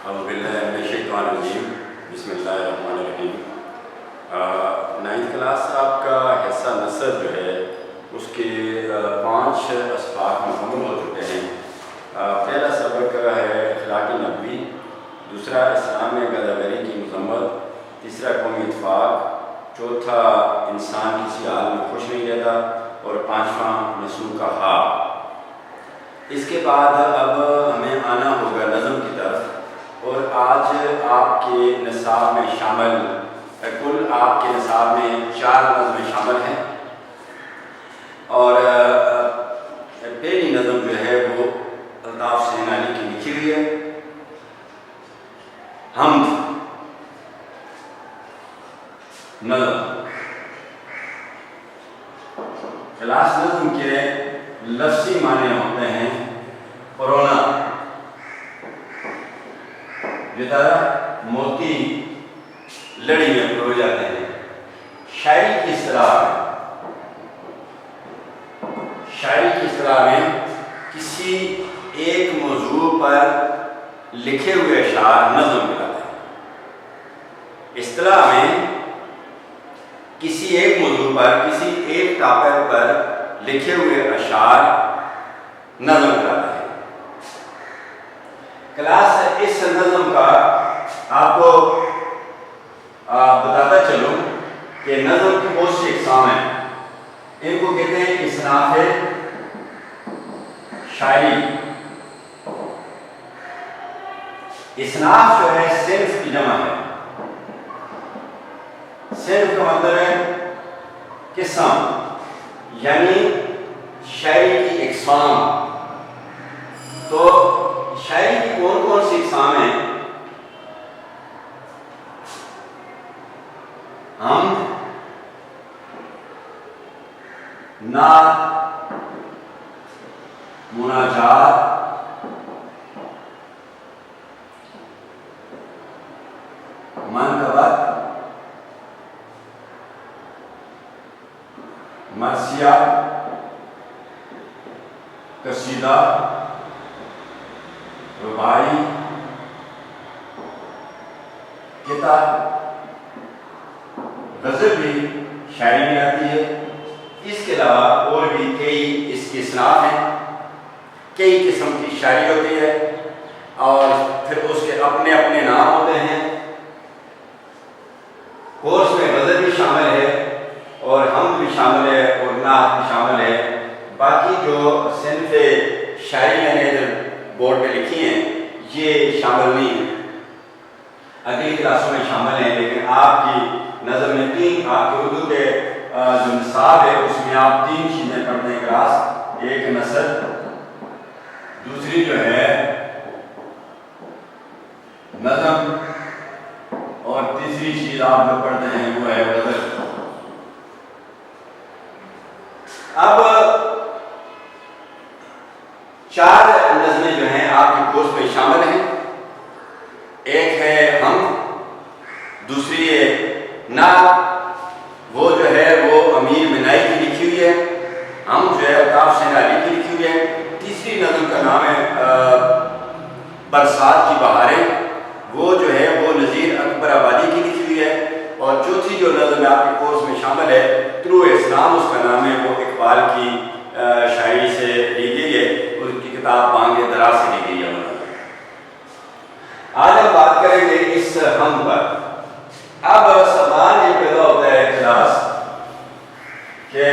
اعوذ باللہ من الشیطان الرجیم بسم اللہ الرحمن الرحیم۔ 9th کلاس آپ کا حصہ نثر جو ہے اس کے 5 اسباق مکمل ہو چکے ہیں۔ پہلا سبق ہے اخلاق نبوی، دوسرا اسلام میں غداوری کی مذمت، تیسرا قومی اتفاق، چوتھا انسان کسی حال میں خوش نہیں رہتا، اور 5واں نسوء کا خواب۔ اس کے بعد اب ہمیں آنا ہوگا نظم کی طرف، اور آج آپ کے نصاب میں شامل کل آپ کے نصاب میں 4 نظمیں شامل ہیں، اور پہلی نظم جو ہے وہ الطاف حسین علی کی لکھی ہوئی ہے، حمد نظم۔ کلاس نظم کے لفظی معنی ہوتے ہیں پرونا، جدھر موتی لڑی میں پرو جاتے ہیں۔ شاعری کی اصطلاح میں کسی ایک موضوع پر لکھے ہوئے اشعار نظم کہلاتے ہیں۔ اصطلاح میں کسی ایک موضوع پر، کسی ایک ٹاپک پر لکھے ہوئے اشعار نظم کہلاتے ہیں۔ کلاس اس نظم کا آپ کو بتاتا چلوں کہ نظم کی بہت سی اقسام ہیں۔ ان کو کہتے ہیں اصناف شاعری۔ اصناف جو ہے صنف کی جمع ہے۔ صنف کا مطلب ہے قسم، یعنی شاعری کی اقسام۔ تو شاعری کی کون کون سی اقسام ہیں؟ حمد، نعت، مناجات، منقبت، مرثیہ، قصیدہ، رباعی، کتاب، غزل بھی شاعری میں آتی ہے۔ اس کے علاوہ اور بھی کئی اس کی اصناف ہیں، کئی قسم کی شاعری ہوتی ہے، اور پھر اس کے اپنے اپنے نام ہوتے ہیں۔ کورس میں غزل بھی شامل ہے، اور حمد بھی شامل ہے، اور نعت بھی شامل ہے۔ باقی جو صنف شاعری میں نے بورڈ پہ لکھی ہیں یہ شامل نہیں ہیں، اگلی کلاسوں میں شامل ہیں، لیکن آپ کی نظر میں 3 آپ کے اردو کے جو نصاب ہے اس میں آپ 3 چیزیں پڑھتے ہیں کلاس، ایک نثر، دوسری جو ہے نظم، اور تیسری چیز آپ جو پڑھتے ہیں وہ ہے غزل۔ اب 4 نظمیں جو ہیں آپ کے کورس میں شامل ہیں۔ ایک ہے حمد، دوسری ہے نعت، وہ جو ہے وہ امیر منائی کی لکھی ہوئی ہے۔ حمد جو ہے الطاف حسین علی کی لکھی ہوئی ہے۔ تیسری نظم کا نام ہے برسات کی بہاریں، وہ جو ہے وہ نذیر اکبر آبادی کی لکھی ہوئی ہے۔ اور چوتھی جو نظم آپ کے کورس میں شامل ہے طلوع اسلام، اس کا نام ہے، وہ اقبال کی شاعری سے لی گئی ہے، اور اس کی کتاب بانگ درا سے لی گئی ہے۔ آج ہم بات کریں گے اس حمد پر۔ اب سوال یہ پیدا ہوتا ہے کلاس کہ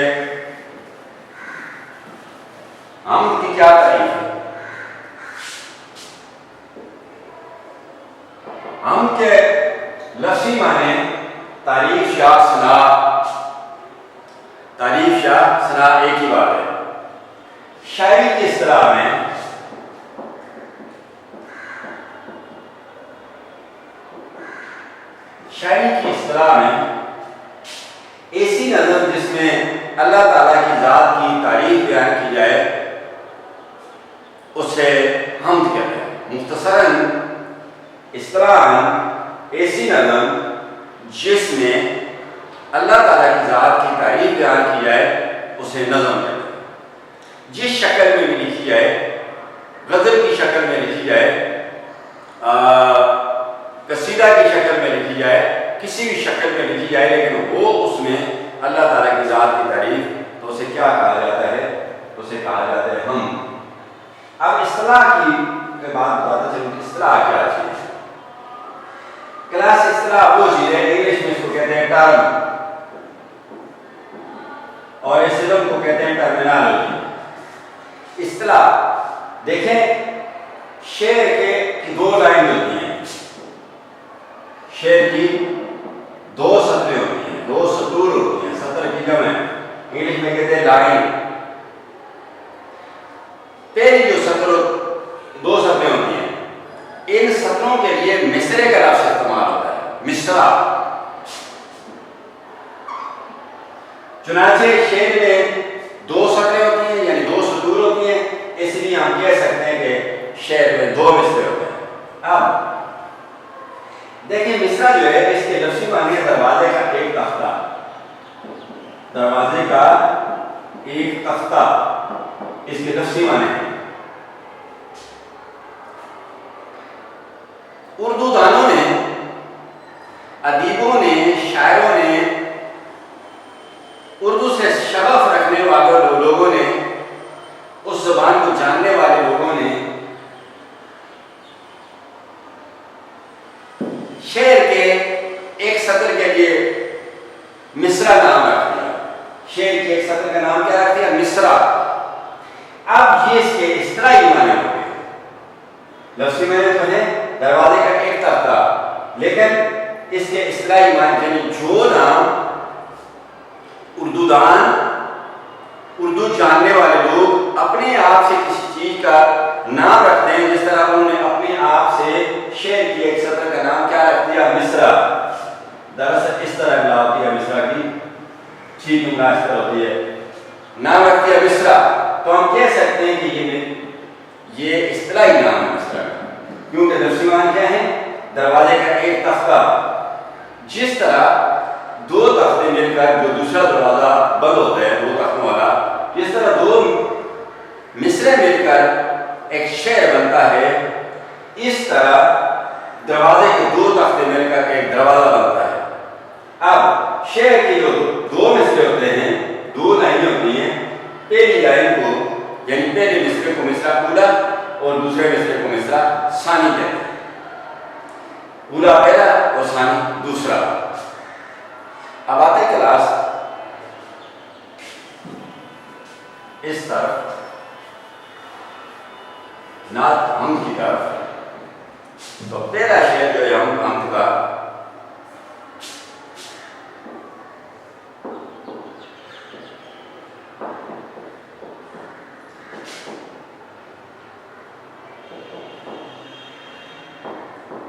حمد کی کیا تعریف ہے؟ حمد کے لفظی معنی تعریف یا ثنا۔ تعریف یا ثنا ایک ہی بات ہے۔ شاعری کی اصطلاح میں ایسی نظم جس میں اللہ تعالیٰ کی ذات کی تعریف بیان کی جائے اسے حمد کہتے ہیں۔ مختصراً اصطلاحاً ایسی نظم جس میں اللہ تعالیٰ کی ذات کی تعریف بیان کی جائے اسے نظم کہتے ہیں۔ جس شکل میں بھی لکھی جائے، غزل کی شکل میں لکھی جائے، اصطلاح کی شکل میں لکھی جائے، کسی بھی شکل میں لکھی جائے، لیکن وہ اس میں اللہ تعالیٰ کی ذات کی تعریف، تو اسے کیا کہا جاتا ہے؟ اسے کہا جاتا ہے ہم۔ اب اصطلاح کی بات بتاتا چلوں کہ اصطلاح کیا چیز ہے۔ کلاس اصطلاح وہ چیز ہے، انگلش میں اس کو کہتے ہیں ٹرم، اور اسم کو کہتے ہیں ٹرمینالوجی۔ اصطلاح دیکھیں، شعر کی دو لائن ہوتی ہیں، شعر کی دو سطریں ہوتی ہیں، دو سطور ہوتی ہیں، سطر کی جمع ہے، انگلش میں کہتے ہیں لائن۔ پہلی جو سطر دو سطریں ہوتی ہیں، ان سطروں کے لیے مصرے کا لفظ استعمال ہوتا ہے، مصرع۔ چنانچہ شعر میں دو سطریں ہوتی ہیں، یعنی دو سطور ہوتی ہیں، اس لیے ہم کہہ سکتے ہیں کہ شعر میں دو مصرے ہوتے ہیں۔ اب دیکھیں، مصرع جو ہے اس کے لفظی معنی ہے دروازے کا ایک تختہ، دروازے کا ایک تختہ، اس کے لفظی معنی ہے۔ اردو دانوں نے، ادیبوں نے، شاعروں نے، اردو سے شغف رکھنے والے لوگوں نے، اس زبان کو جاننے والے لوگوں نے شعر کے ایک سطر کے لیے مصرع نام رکھ دیا۔ شعر کے ایک سطر کا نام کیا رکھ دیا؟ مصرع۔ اب یہ اس کے اصطلاحی معنی ہو گئے، لفظی معنی تو ہے دروازے کا ایک تختہ، لیکن اس کے اصطلاحی معنی یعنی جو نام اردو دان، اردو جاننے والے لوگ اپنے آپ سے کسی چیز کا نام رکھتے ہیں، جس طرح انہوں نے اپنے آپ سے شعر کی ایک سطر کا نام کیا رکھ دیا؟ مصرع۔ دراصل اس طرح بلا ہوتی ہے مصرع کی، ٹھیک جملہ اس طرح ہوتی ہے، نام رکھ دیا مصرع، تو ہم کہہ سکتے ہیں کہ یہ اصطلاحی نام ہے مصرع کا، کیونکہ لفظی معنی کیا ہے؟ دروازے کا ایک تختہ۔ جس طرح دو تختے مل کر جو دوسرا دروازہ بند ہوتا ہے، دو تختوں والا، جس طرح دو مصرے مل کر ایک شعر بنتا ہے، اس طرح دروازے کے دو تختے مل کر ایک دروازہ بنتا ہے۔ اب شعر کے جو دو مصرے ہوتے ہیں، دو لائنیں ہوتی ہیں، پہلی لائن کو یعنی پہلے مصرے کو مصرع اولا اور دوسرے مصرے کو مصرع ثانی کہتے ہیں، اولا پہلا اور ثانی دوسرا۔ اب آتے کلاس اس طرف نعت حمد کی طرف، تو پہلا شعر جو ہے حمد کا،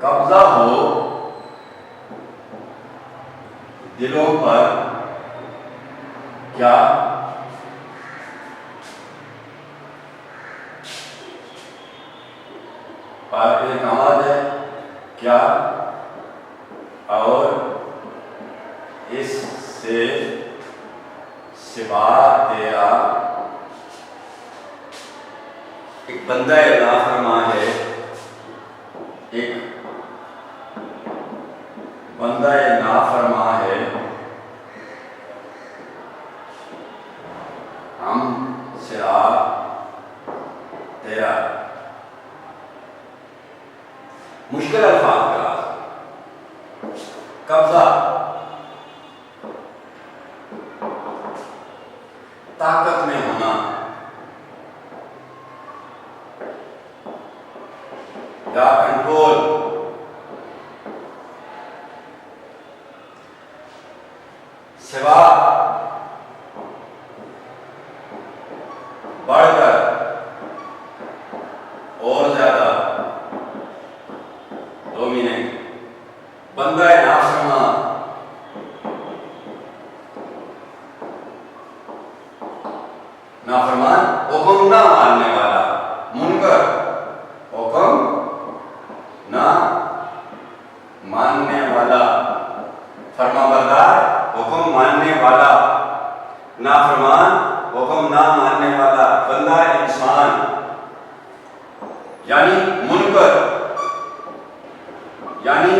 قبضہ ہو دلوں پر کیا احکامات ہے کیا، اور اس سے سوا تیرا ایک بندہ نافرما ہے، ایک بندہ نافرما ہے، ہم سوا تیرا۔ مشکل الفاظ کا قبضہ، طاقت میں ہونا، یا کنٹرول، سوا بڑھ کر، اور زیادہ، دو میننگ، بندہ نافرما، نافرمان، حکم نہ ماننے والا، منکر، حکم نہ ماننے والا، فرما بردار، حکم ماننے والا، نافرمان، حکم نہ ماننے والا، بندہ انسان یعنی منکر، یعنی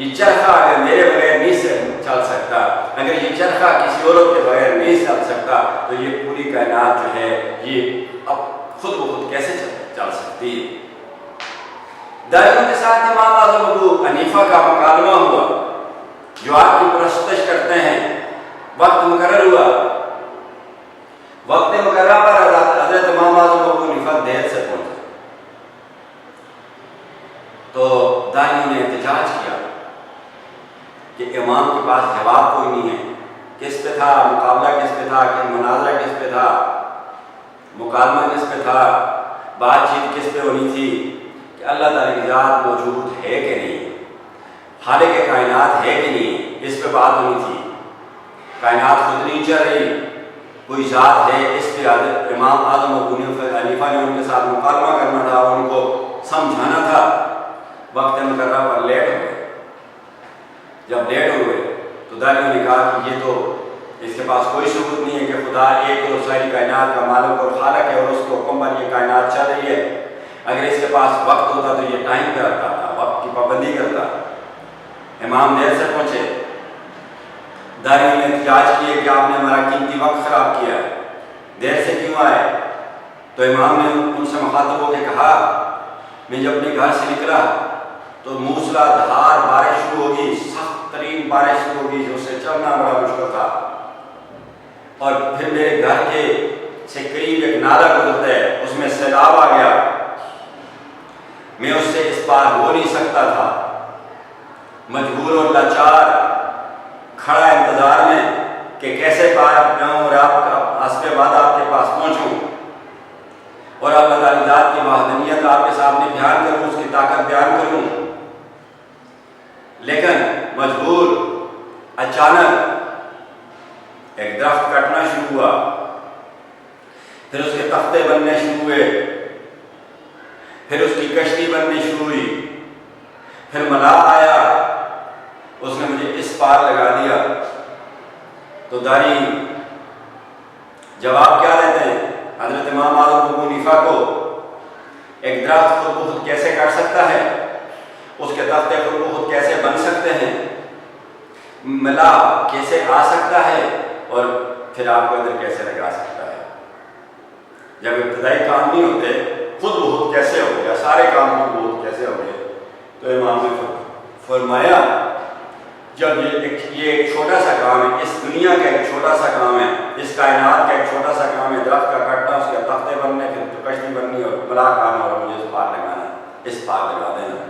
یہ چرخہ اگر میرے بغیر نہیں سے چل سکتا، اگر یہ چرخہ کسی اور کے بغیر نہیں چل سکتا تو یہ پوری کائنات جو ہے یہ اب خود بخود کیسے چل سکتی ہے؟ دائیوں کے ساتھ امام اعظم ابو حنیفہ کا مکالمہ ہوا جو آپ کی پرستش کرتے ہیں۔ وقت مقرر ہوا، وقت مقررہ پر حضرت امام اعظم ابو حنیفہ دیر سے پہنچے تو دائیوں نے احتجاج کیا کہ امام کے پاس جواب کوئی نہیں ہے، کس پہ تھا مقابلہ، کس پہ تھا کہ مناظرہ، کس پہ تھا مکالمہ، کس پہ تھا بات چیت، کس پہ ہونی تھی کہ اللہ تعالیٰ کی ذات موجود ہے کہ نہیں، خالق کائنات ہے کہ نہیں، اس پہ بات ہونی تھی۔ کائنات خود نہیں چل رہی، کوئی ذات ہے، اس پہ امام اعظم ابو حنیفہ نے ان کے ساتھ مکالمہ کرنا تھا، ان کو سمجھانا تھا۔ وقت مقررہ پر لیٹ ہو گئے۔ جب لیٹ ہوئے تو دائیوں نے کہا کہ یہ تو اس کے پاس کوئی ثبوت نہیں ہے کہ خدا ایک اور ساری کائنات کا مالک اور خالق ہے اور اس کے حکم پر یہ کائنات چل رہی ہے۔ اگر اس کے پاس وقت ہوتا تو یہ ٹائم پہ رکھتا تھا، وقت کی پابندی کرتا۔ امام دیر سے پہنچے، دائیوں نے احتجاج کیے کہ آپ نے ہمارا قیمتی وقت خراب کیا ہے، دیر سے کیوں آئے؟ تو امام نے ان سے مخاطب ہو کے کہا میں جب اپنے گھر سے نکلا تو موسلا دھار بارش شروع ہوگی، سخت ترین بارش شروع ہوگی جو سے چلنا بڑا مشکل تھا، اور پھر میرے گھر کے سے قریب ایک نالہ گزرتا ہے، اس میں سیلاب آ گیا، میں اس سے اس پار ہو نہیں سکتا تھا، مجبور اور لاچار کھڑا انتظار میں کہ کیسے پار جاؤں اور آپ کا حسب وعدہ آپ کے پاس پہنچوں اور اللہ تعالی ذات کی وحدانیت آپ کے سامنے بیان کروں، اس کی طاقت بیان کروں۔ لیکن مجبور اچانک ایک درخت کٹنا شروع ہوا، پھر اس کے تختے بننے شروع ہوئے، پھر اس کی کشتی بننی شروع ہوئی، پھر ملاح آیا، اس نے مجھے اس پار لگا دیا۔ تو داری جواب کیا دیتے ہیں حضرت امام اعظم ابو حنیفہ کو؟ ایک درخت خود بخود کیسے کٹ سکتا ہے؟ اس کے تختے خود بخود کیسے بن سکتے ہیں؟ ملا کیسے آ سکتا ہے اور پھر آپ کو ادھر کیسے لگا سکتا ہے؟ جب ابتدائی کام نہیں ہوتے خود بخود کیسے ہو گیا، سارے کام خود بخود کیسے ہو گئے؟ تو امام نے فرمایا جب یہ ایک چھوٹا سا کام ہے، اس دنیا کا ایک چھوٹا سا کام ہے، اس کائنات کا ایک چھوٹا سا کام ہے، درخت کا کٹنا، اس کے تختے بننے، پھر کشتی بننی اور ملاح آنا اور مجھے اس پار لگانا، اس پار لگا دینا۔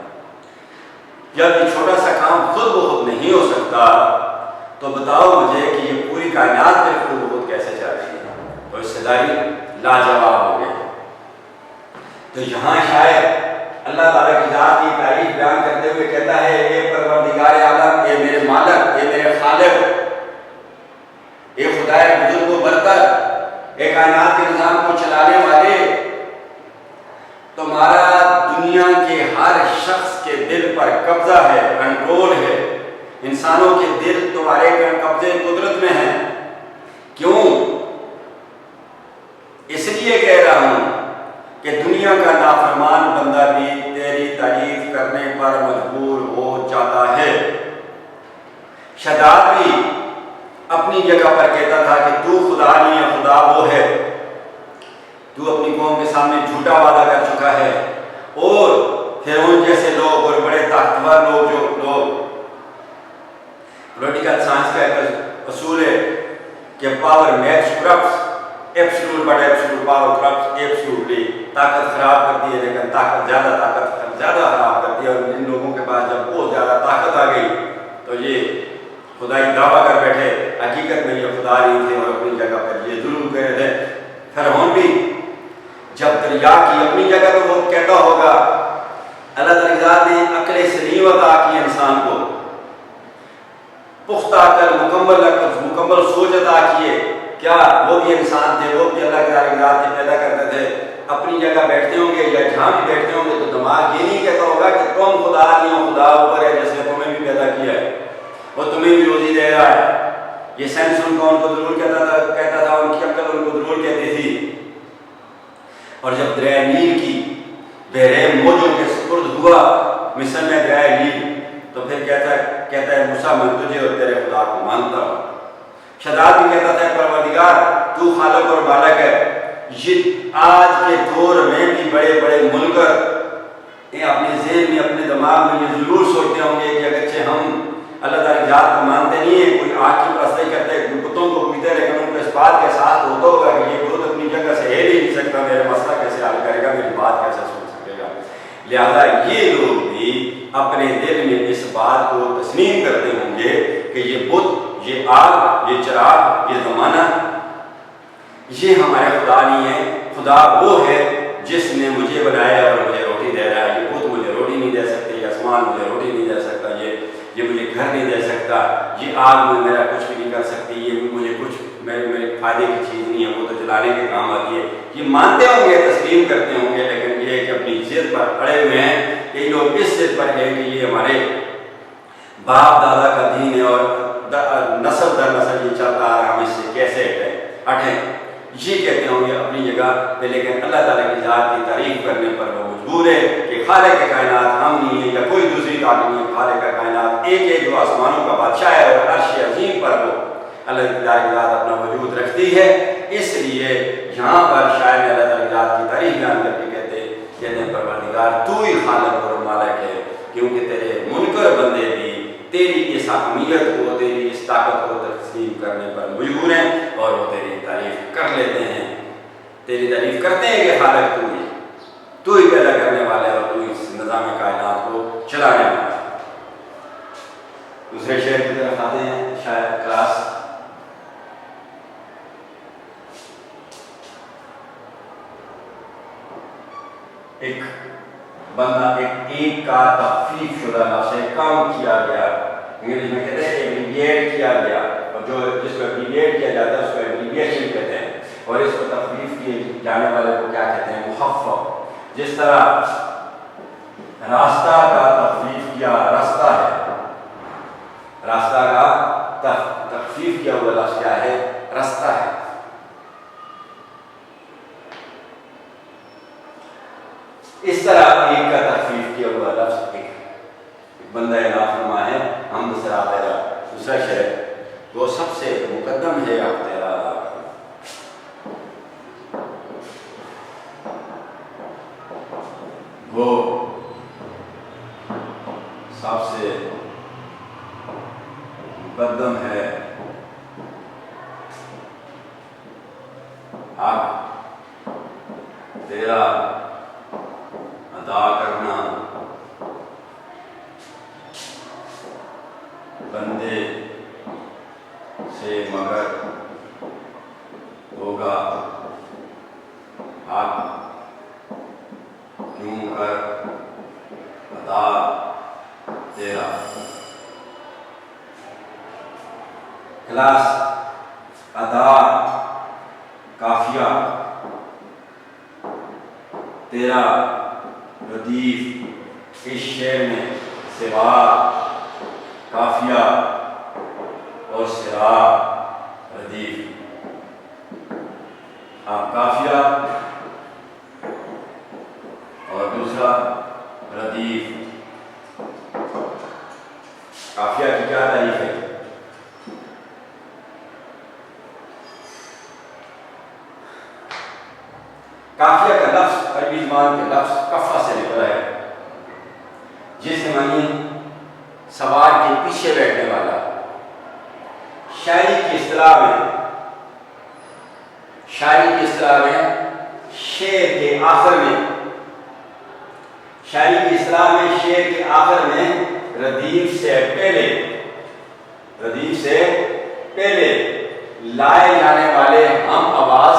جب یہ چھوٹا سا کام خود بخود نہیں ہو سکتا تو بتاؤ مجھے کہ یہ پوری کائنات میں خود بخود کیسے چل رہی ہے؟ تو اس سے داری لاجواب ہو گئے۔ تو یہاں شاید اللہ تعالیٰ کی ذات کی تعریف بیان کرتے ہوئے کہتا ہے اے پروردگار عالم، اے میرے مالک، اے میرے خالق، اے خدائے بزرگ و برتر، اے کائنات کے نظام کو چلانے والے، تمہارا دنیا کے ہر شخص کے دل پر قبضہ ہے، کنٹرول ہے، انسانوں کے دل تمہارے قبضے قدرت میں ہیں۔ کیوں؟ اس لیے کہہ رہا ہوں کہ دنیا کا نافرمان بندہ بھی تیری تعریف کرنے پر مجبور ہو جاتا ہے۔ شداد بھی اپنی جگہ پر کہتا تھا کہ تو خدا نہیں ہے، خدا وہ ہے۔ تو اپنی قوم کے سامنے جھوٹا وعدہ کر چکا ہے، اور فرعون جیسے لوگ اور بڑے طاقتور لوگ، جو لوگ پولیٹیکل سائنس کا ایک اصول ہے کہ power makes corrupts, absolute but absolute power corrupts absolutely, طاقت خراب کرتی ہے لیکن طاقت زیادہ خراب کرتی ہے، اور ان لوگوں کے پاس جب بہت زیادہ طاقت آ گئی تو یہ خدائی دعویٰ کر بیٹھے، حقیقت میں یہ خدا نہیں تھے اور اپنی جگہ پر یہ ظلم کر رہے تھے۔ فرعون بھی جب دریا کی اپنی جگہ تو وہ کہتا ہوگا اللہ تعالیٰ نے عقل سلیم عطا کی انسان کو، پختہ عقل، مکمل سوچ عطا کیے، کیا وہ بھی انسان تھے، وہ بھی اللہ کے ذات سے پیدا کرتے تھے، اپنی جگہ بیٹھتے ہوں گے یا جہاں بھی بیٹھتے ہوں گے تو دماغ یہ نہیں کہتا ہوگا کہ تم خدا نہیں ہو، خدا اوپر ہے جس نے تمہیں بھی پیدا کیا ہے، وہ تمہیں بھی روزی دے رہا ہے۔ یہ سائنس ان کو ضرور کہتا تھا، ان کی عقل ان کو ضرور کہتی تھی۔ اور جب دریائے نیل کی بحرین موجوں کے سپرد ہوا مصر میں دریائے نیل، تو تو پھر کہتا ہے موسیٰ میں تجھے اور تیرے خدا کو مانتا ہوں۔ شداد بھی کہتا تھا پروردگار تو خالق اور مالک ہے۔ یہ آج کے دور میں بھی بڑے بڑے منکر اپنے ذہن میں اپنے دماغ میں یہ ضرور سوچتے ہوں گے کہ اگرچہ ہم اللہ تعالیٰ کی ذات کو مانتے نہیں ہیں، کوئی آگ کی پرستش کرتے ہیں، کوئی کتوں کو پیتے، لیکن ان کو اس بات کا احساس ہوتا ہوگا کہ یہ بت اپنی جگہ سے ہل ہی نہیں سکتا، میرا مسئلہ کیسے حل کرے گا، میری بات کیسے سن سکے گا۔ لہذا یہ لوگ بھی اپنے دل میں اس بات کو تسلیم کرتے ہوں گے کہ یہ بت، یہ آگ، یہ چراغ، یہ زمانہ، یہ ہمارے خدا نہیں ہے۔ خدا وہ ہے جس نے مجھے بنایا اور مجھے روٹی دے رہا ہے۔ یہ بت مجھے روٹی نہیں دے سکتے، یہ آسمان مجھے روٹی نہیں دے سکتا، یہ مجھے گھر نہیں دے سکتا، یہ آگ میں میرا کچھ بھی نہیں کر سکتی، یہ مجھے کچھ میرے فائدے کی چیز نہیں ہے، وہ تو جلانے کے کام آتی ہے۔ یہ مانتے ہوں گے، تسلیم کرتے ہوں گے، لیکن یہ کہ اپنی ضد پر اڑے ہوئے ہیں۔ کئی لوگ اس ضد پر ہیں کہ یہ ہمارے باپ دادا کا دین ہے اور نسل در نسل یہ چلتا آ رہا، ہم اس سے کیسے ہٹیں۔ یہ کہتے ہوں گے اپنی جگہ پہ، لیکن اللہ تعالیٰ کی ذات کی تعریف کرنے پر وہ مجبور ہے کہ خالق کائنات ہم نہیں ہیں یا کوئی دوسری طاقت نہیں ہے، خالق کائنات ایک ہے جو آسمانوں کا بادشاہ ہے اور عرش عظیم پر وہ اللہ تعالیٰ کی ذات اپنا وجود رکھتی ہے۔ اس لیے یہاں پر شاعر نے اللہ تعالیٰ کی ذات کی تعریف بیان کر کے کہتے ہیں پروردگار تو ہی خالق اور مالک ہے، کیونکہ تیرے منکر بندے بھی تیری اس حکمیت کو، تیری اس طاقت کو تسلیم کرنے پر مجبور ہیں اور وہ تیری تعریف کر لیتے ہیں، تیری تعریف کرتے ہیں کہ خالق تو ہی پیدا کرنے والا ہے اور تو ہی اس نظام کائنات کو چلانے والا ہے۔ دوسرے شعر کی طرف آتے ہیں، شاعر کلاس ایک بندہ ایک کا تخفیف شدہ لفظ سے کام کیا گیا، انگلش میں کہتے ہیں ایبریویٹ کیا گیا، اور جو جس کو ایبریویٹ کیا جاتا ہے اس کو ایبریویشن کہتے ہیں، اور اس کو تخفیف کیے جانے والے کو کیا کہتے ہیں؟ مخفف۔ جس طرح راستہ کا تخفیف کیا راستہ ہے، راستہ کا تخفیف کیا ہوا لفظ کیا ہے؟ راستہ ہے۔ اس طرح ایک کا تخفیف کیا ہوا لفظ ایک بندہ نافرما ہے، ہم دوسرا تیرا دوسرا شعر وہ سب سے مقدم ہے، اب تیرا وہ سب سے مقدم ہے، اب تیرا ادا کرنا بندے سے مگر ہوگا حق کیوں کر ادا تیرا۔ کلاس ادا کافیہ تیرا ردیف، اس شعر میں سوا کافیہ اور سرا ردیف، آپ کافیہ اور دوسرا ردیف۔ کافیہ کی کیا تعریف ہے؟ کافیہ کا لفظ عربی زبان کے لفظ کفہ سے نکلا ہے، جس کے معنی سوار کے پیچھے بیٹھنے والا۔ شاعری کی اصطلاح میں شعر کے آخر میں شعر کے آخر میں ردیف سے پہلے لائے جانے والے ہم آواز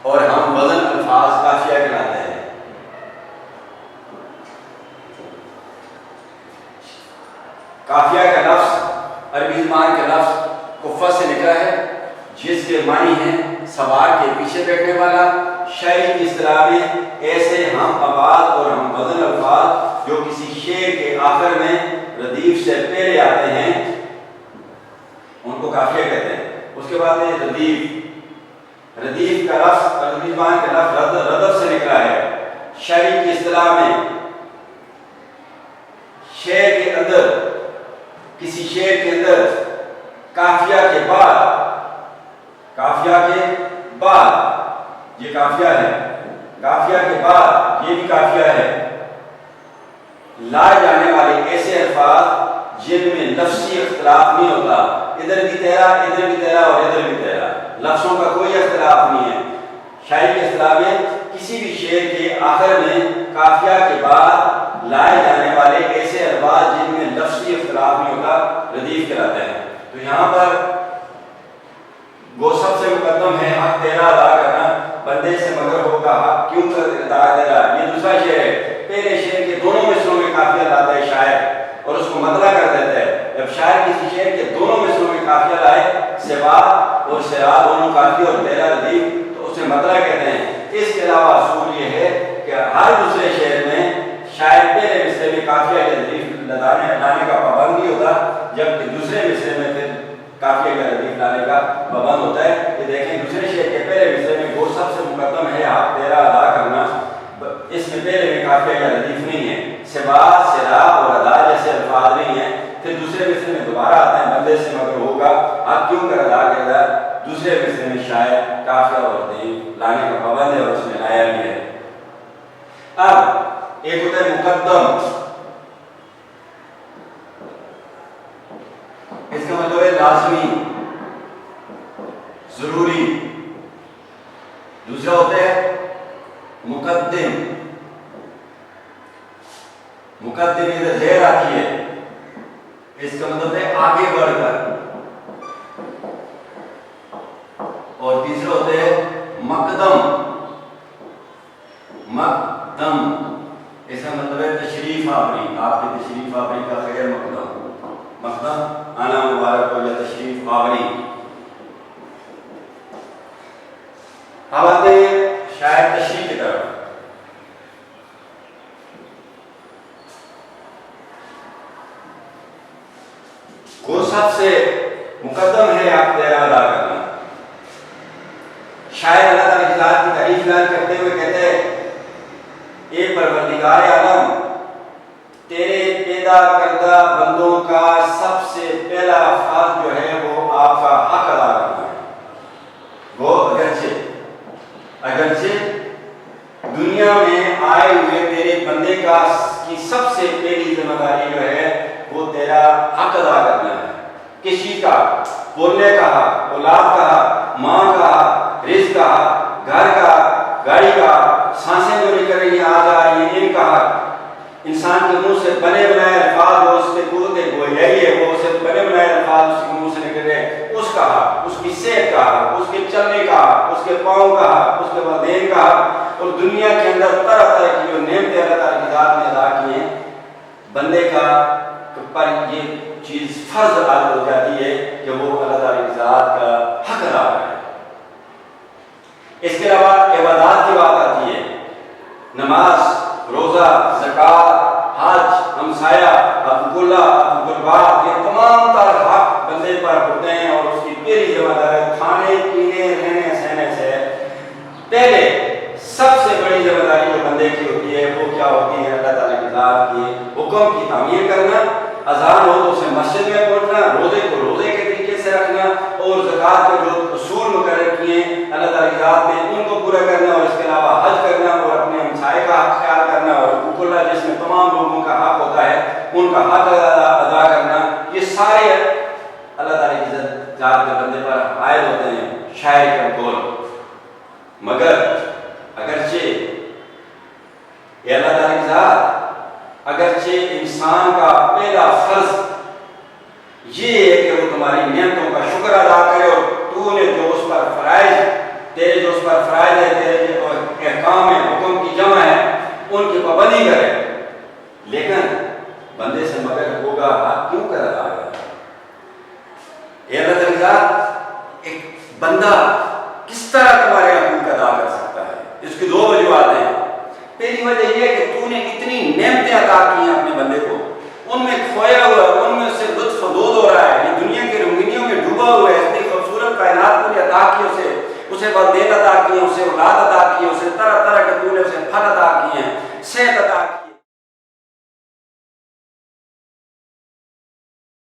اور ہم وزن الفاظ کافیہ کہلاتے ہیں۔ کافیہ کا لفظ عربی زبان کے لفظ کفہ سے نکلا ہے، جس کے معنی ہے سوار کے پیچھے بیٹھنے والا۔ شاعری کی اصطلاح میں ایسے ہم آواز اور ہم وزن الفاظ جو کسی شعر کے آخر میں ردیف سے پہلے آتے ہیں ان کو کافیہ کہتے ہیں۔ اس کے بعد ہے ردیف کا لفظ عربی زبان کا لفظ ردف سے نکلا ہے۔ شاعری کی اصطلاح میں شعر کے اندر کسی شعر کے اندر قافیہ کے بعد یہ قافیہ ہے، قافیہ کے بعد یہ بھی قافیہ ہے، لائے جانے والے ایسے الفاظ جن میں لفظی اختلاف نہیں ہوتا، ادھر بھی تیرا اور ادھر بھی تیرا، لفظوں کا کوئی اختلاف نہیں ہے۔ شاعری کے اصطلاح میں کسی بھی شعر کے آخر میں قافیہ کے بعد لائے جانے والے ایسے الفاظ جن میں لفظی اختلاف نہیں ہوتا ردیف کہلاتے ہیں۔ تو یہاں پر وہ سب سے مقدم ہے حق تیرا ادا کرنا، بندے سے مگر ہوگا حق کیوں ادا تیرا، یہ دوسرا شعر ہے۔ پہلے شعر کے دونوں مصروں میں قافیہ لاتا ہے شاعر اور اس کو مطلع کر دیتا ہے۔ جب شاعر کسی شعر کے دونوں مصروں میں قافیہ لائے، سوا اور سرا دونوں قافیہ اور تیرا ردیف، تو اسے مطلع کہتے ہیں۔ اس کے علاوہ اصول یہ ہے کہ ہر دوسرے شعر میں شاعر پہلے مصرے میں قافیہ یا ردیف لانے کا پابند نہیں ہوتا، جبکہ دوسرے مصرے میں پھر قافیہ یا ردیف لانے کا پابند ہوتا ہے۔ یہ دیکھیں دوسرے شعر کے پہلے مصرے میں وہ سب سے مقدم ہے حق تیرا ادا کرنا، اس میں پہلے میں قافیہ یا ردیف نہیں ہے، سوا سرا اور ادا جیسے الفاظ نہیں ہیں۔ پھر دوسرے مصرے میں دوبارہ آتے ہیں بندے سے مگر ہوگا حق کیوں کر ادا کرتا ہے، دوسرے مصرے میں شاعر قافیہ اور ردیف لانے کا پابند ہے اور اس میں لایا بھی ہے۔ اب ایک ہوتا ہے مقدم، اس کا مطلب ہے لازمی، ضروری۔ دوسرا ہوتا ہے مقدم، مقدم ادھر زیر آتی ہے، اس کا مطلب ہے آگے بڑھ کر۔ اور تیسرا ہوتا ہے مقدم، مقدم اس کا مطلب ہے تشریف آوری، آپ کی تشریف آوری کا خیر مقدم، مقدم آنا مبارک ہو یا تشریف آوری۔ اب آتے ہیں شاعر تشریح کی طرف۔ وہ سب سے مقدم ہے حق تیرا ادا کرنا۔ شاعر اللہ تعالیٰ کی ذات کی تعریف بیان کرتے ہوئے کہتے ہیں اے پروردگار عالم، تیرے پیدا کردہ بندوں کا سب سے پہلا فرض جو ہے وہ آپ کا حق ادا کرنا ہے۔ وہ اگرچہ دنیا میں آئے ہوئے تیرے بندے کی سب سے پہلی ذمہ داری جو ہے وہ تیرا حق ادا کرنا ہے۔ کس چیز کا؟ بولنے کا حق، اولاد کا حق، ماں کا حق، رزق کا حق، گھر کا، گاڑی کا، سانسیں جو نکل رہی ہیں آ جا رہی ہیں ان کا حق، انسان کے منہ سے بنے بنائے الفاظ وہ اس کے قوت گویائی ہے، وہ اسے بنے بنائے الفاظ اس کے منہ سے نکل رہے ہیں، اس کا حق، اس کی صحت کا حق، اس کے چلنے کا حق، اس کے پاؤں کا حق، اس کے والدین کا حق، اور دنیا کے اندر طرح طرح کی جو نعمتیں اللہ تعالیٰ کی ذات نے ادا کی ہیں، بندے کا پر یہ چیز فرض عائد ہو جاتی ہے کہ وہ اللہ تعالیٰ کی ذات کا حق ادا کرے۔ اس کے علاوہ عبادات کی بات آتی ہے، نماز، روزہ، زکوٰۃ، حج، ہمسایہ، حقوق اللہ، حقوق العباد، یہ تمام تر حق بندے پر ہوتے ہیں اور اس کی پہلی ذمہ داری کھانے پینے رہنے سہنے سے پہلے سب سے بڑی ذمہ داری جو بندے کی ہوتی ہے وہ کیا ہوتی ہے؟ اللہ تعالیٰ کی ذات کے حکم کی تعمیل کرنا، اذان ہو تو اسے مسجد میں پہنچنا، روزے کو روزے کے طریقے سے رکھنا، اور زکوٰۃ کے جو اصول مقرر کیے اللہ تعالیٰ کی ذات نے ان کو پورا کرنا، اور اس کے علاوہ حج کرنا اور اپنے ہمسائے کا حق خیال کرنا، اور حقوق اللہ جس میں تمام لوگوں کا حق ہوتا ہے ان کا حق ادا کرنا، یہ سارے اللہ تعالیٰ کی ذات کے بندے پر عائد ہوتے ہیں۔ شاعر کا قول، مگر اگرچہ یہ اللہ تعالیٰ کی ذات اگرچہ انسان کا پہلا فرض یہ ہے کہ وہ تمہاری نعمتوں کا شکر ادا کرے اور تو نے جو اس پر فرائض تیرے جو اس پر فرائض ہے، تیرے جو احکام ہے، حکم کی جمع ہے، ان کی پابندی کرے، لیکن بندے سے مگر ہوگا حق کیوں کر ادا کرے؟ یہ اللہ تعالیٰ کی ذات ایک بندہ کس طرح تمہارے حقوق ادا کر سکتا ہے؟ اس کی دو وجوہات ہیں۔ پہلی وجہ یہ ہے کہ تو نے اتنی نعمتیں عطا کی ہیں اپنے بندے کو، ان میں کھویا ہوا ہے، ان میں سے لطف اندوز ہو رہا ہے، یہ دنیا کے رنگینیوں میں ڈوبا ہوا ہے، اتنی خوبصورت کائنات کو نے عطا کی، اسے والدین عطا کیے، اسے اولاد عطا کی، اسے طرح طرح کے تو نے اسے پھل عطا کیے ہیں، صحت